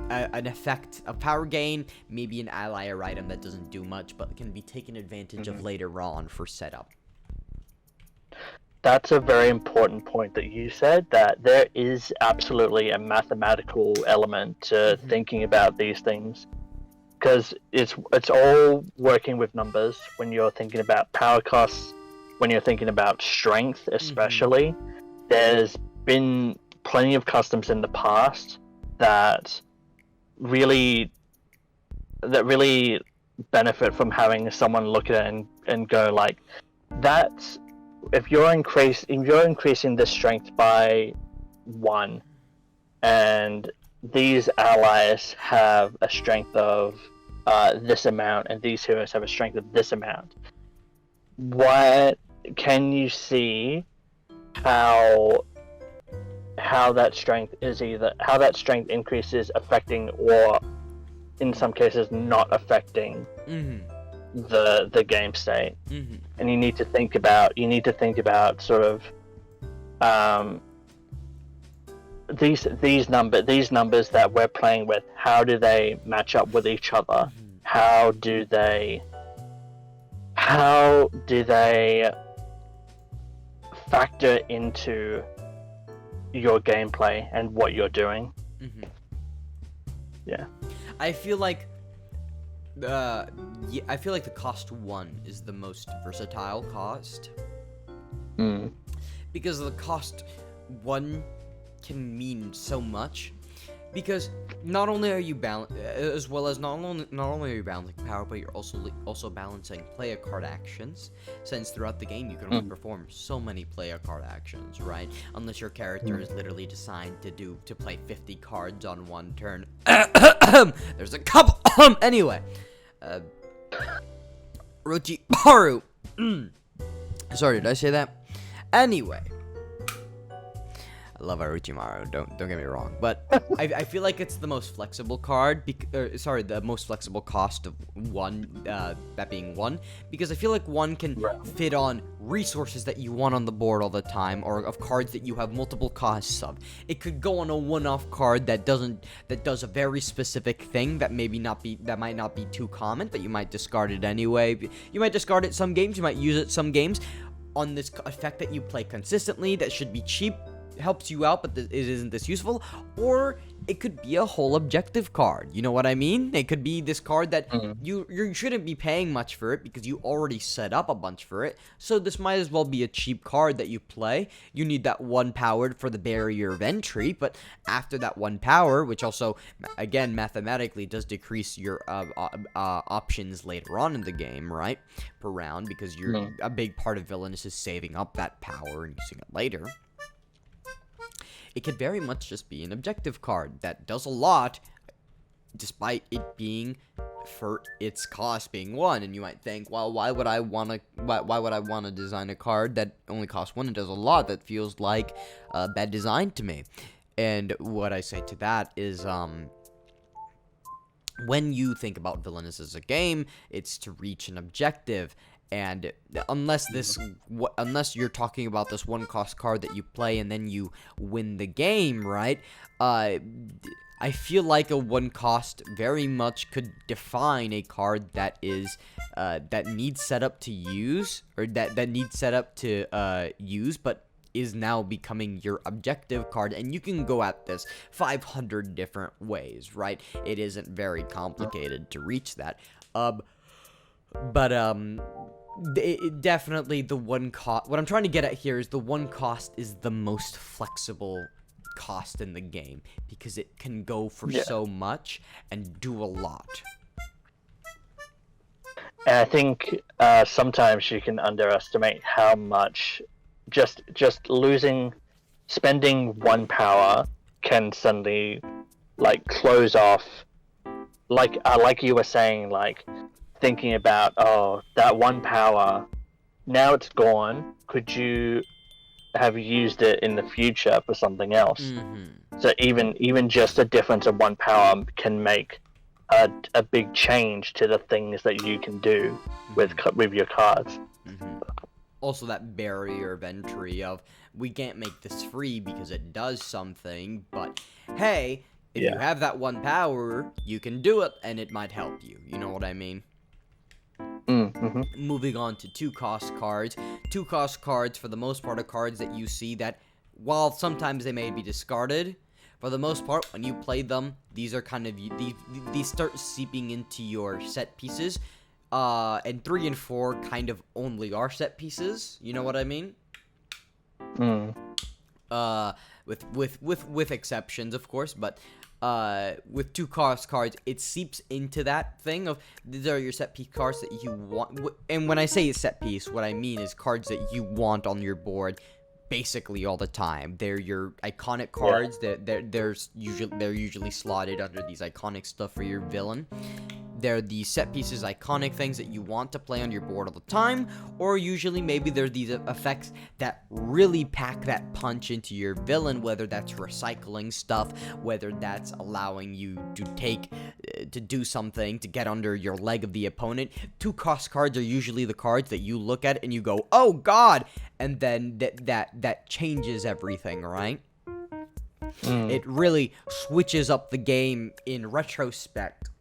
an effect of power gain, maybe an ally or item that doesn't do much but can be taken advantage of later on for setup. That's a very important point that you said, that there is absolutely a mathematical element to thinking about these things, because it's all working with numbers when you're thinking about power costs, when you're thinking about strength especially. There's been plenty of customs in the past that really benefit from having someone look at it and go like, that's if you're increasing the strength by 1, and these allies have a strength of this amount, and these heroes have a strength of this amount, what can you see how that strength increase is affecting, or in some cases not affecting the game state? And you need to think about sort of these numbers that we're playing with. How do they match up with each other? How do they factor into your gameplay and what you're doing? Yeah, I feel like the cost 1 is the most versatile cost. Because the cost one can mean so much, because not only are you as well as not only are you balancing power, but you're also balancing player card actions, since throughout the game you can only perform so many player card actions, right? Unless your character is literally designed to play 50 cards on one turn. There's a couple. Anyway, Orochimaru. Sorry, did I say that? Anyway. I love Orochimaru, don't get me wrong, but I feel like it's the most flexible card, the most flexible cost of one, that being 1, because I feel like 1 can fit on resources that you want on the board all the time, or of cards that you have multiple costs of. It could go on a one-off card that does a very specific thing that might not be too common, but you might discard it anyway. You might discard it some games, you might use it some games, on this effect that you play consistently, that should be cheap, helps you out, but it isn't this useful. Or it could be a whole objective card, you know what I mean? It could be this card that you shouldn't be paying much for it, because you already set up a bunch for it, so this might as well be a cheap card that you play. You need that 1 power for the barrier of entry, but after that 1 power, which also, again, mathematically does decrease your options later on in the game, right, per round, because a big part of Villainous is saving up that power and using it later. It could very much just be an objective card that does a lot, despite it being, for its cost being 1. And you might think, well, why would I want to design a card that only costs 1 and does a lot? That feels like bad design to me. And what I say to that is, when you think about Villainous as a game, it's to reach an objective. And unless you're talking about this 1 cost card that you play and then you win the game, right? I feel like a 1 cost very much could define a card that is that needs setup to use, or that needs setup to use, but is now becoming your objective card, and you can go at this 500 different ways, right? It isn't very complicated to reach that. Definitely the 1 cost. What I'm trying to get at here is the 1 cost is the most flexible cost in the game, because it can go for so much and do a lot. And I think sometimes you can underestimate how much just spending 1 power can suddenly close off, like you were saying, thinking about, oh, that 1 power, now it's gone, could you have used it in the future for something else? So even just a difference of 1 power can make a big change to the things that you can do with your cards. Also, that barrier of entry of, we can't make this free because it does something, but hey, if you have that 1 power, you can do it, and it might help you. You know what I mean? Moving on to 2 cost cards. 2 cost cards, for the most part, are cards that you see that, while sometimes they may be discarded, for the most part, when you play them, these are kind of, these start seeping into your set pieces. And 3 and 4 kind of only are set pieces. You know what I mean? With exceptions, of course, but with 2 cost cards, it seeps into that thing of, these are your set piece cards that you want. And when I say a set piece, what I mean is cards that you want on your board basically all the time. They're your iconic cards. They're usually slotted under these iconic stuff for your villain. They're the set pieces, iconic things that you want to play on your board all the time, or usually maybe they're these effects that really pack that punch into your villain, whether that's recycling stuff, whether that's allowing you to do something to get under your leg of the opponent. 2 cost cards are usually the cards that you look at and you go, oh god, and then that changes everything, right? It really switches up the game in retrospect.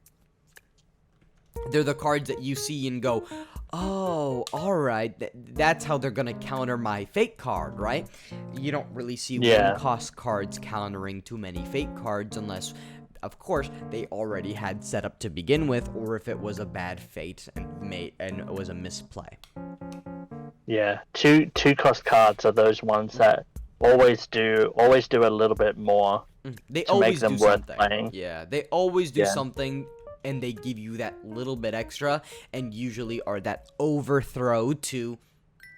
They're the cards that you see and go, oh, alright, that's how they're gonna counter my fake card, right? You don't really see 1 cost cards countering too many fake cards unless, of course, they already had set up to begin with, or if it was a bad fate and it was a misplay. Yeah, two cost cards are those ones that always do a little bit more They to make always them do worth something. playing. Yeah, they always do Yeah. something, and they give you that little bit extra, and usually are that overthrow to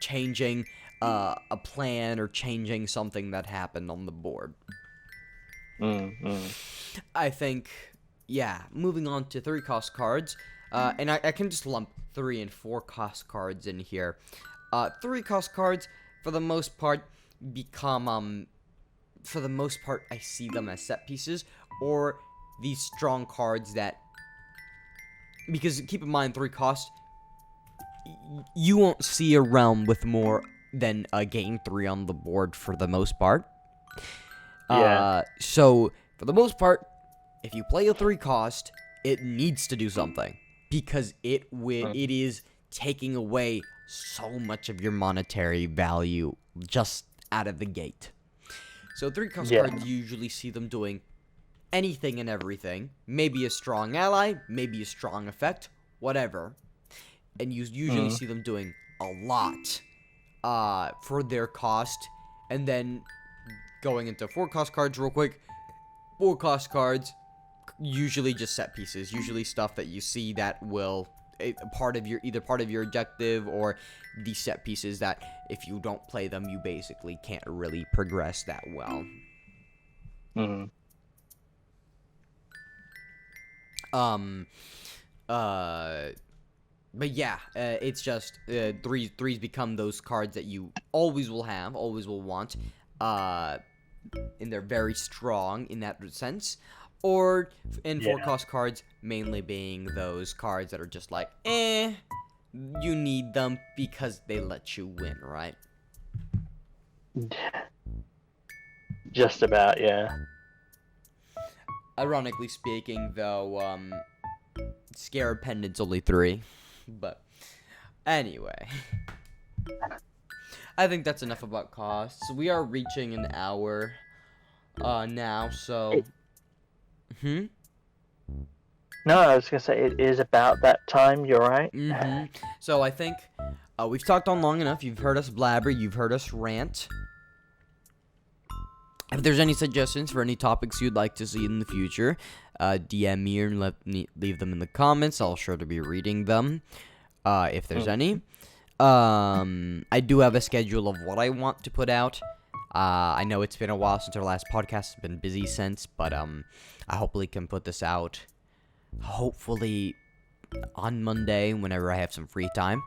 changing a plan or changing something that happened on the board. I think, yeah, moving on to 3-cost cards, and I can just lump 3 and 4-cost cards in here. 3-cost cards, for the most part, become, for the most part, I see them as set pieces, or these strong cards that, because keep in mind, 3-cost, you won't see a realm with more than a game 3 on the board for the most part. Yeah. So, for the most part, if you play a 3-cost, it needs to do something, because it is taking away so much of your monetary value just out of the gate. So 3-cost Yeah. cards, you usually see them doing anything and everything. Maybe a strong ally, maybe a strong effect, whatever. And you usually see them doing a lot for their cost. And then going into 4-cost cards real quick. 4-cost cards, usually just set pieces. Usually stuff that you see that will either part of your objective, or the set pieces that if you don't play them, you basically can't really progress that well. But yeah, it's just threes become those cards that you always will have, always will want, and they're very strong in that sense. Or in 4-cost cards, mainly being those cards that are just like, you need them because they let you win, right? Just about, yeah. Ironically speaking, though, Scarab Pendant's only 3. But anyway, I think that's enough about costs. We are reaching an hour now, so... No, I was gonna say it is about that time. You're right. So I think we've talked on long enough. You've heard us blabber. You've heard us rant. If there's any suggestions for any topics you'd like to see in the future, DM me or leave them in the comments. I'll sure to be reading them if there's any. I do have a schedule of what I want to put out. I know it's been a while since our last podcast. It's been busy since, but I hopefully can put this out hopefully on Monday whenever I have some free time.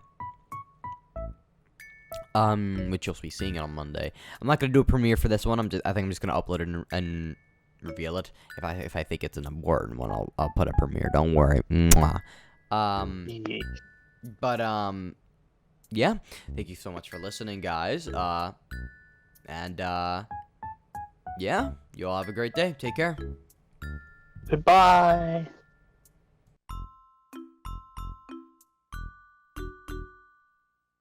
Which you'll be seeing it on Monday. I'm not gonna do a premiere for this one. I think I'm just gonna upload it and reveal it. If I think it's an important one, I'll put a premiere. Don't worry. Mwah. But yeah. Thank you so much for listening, guys. And yeah. You all have a great day. Take care. Goodbye.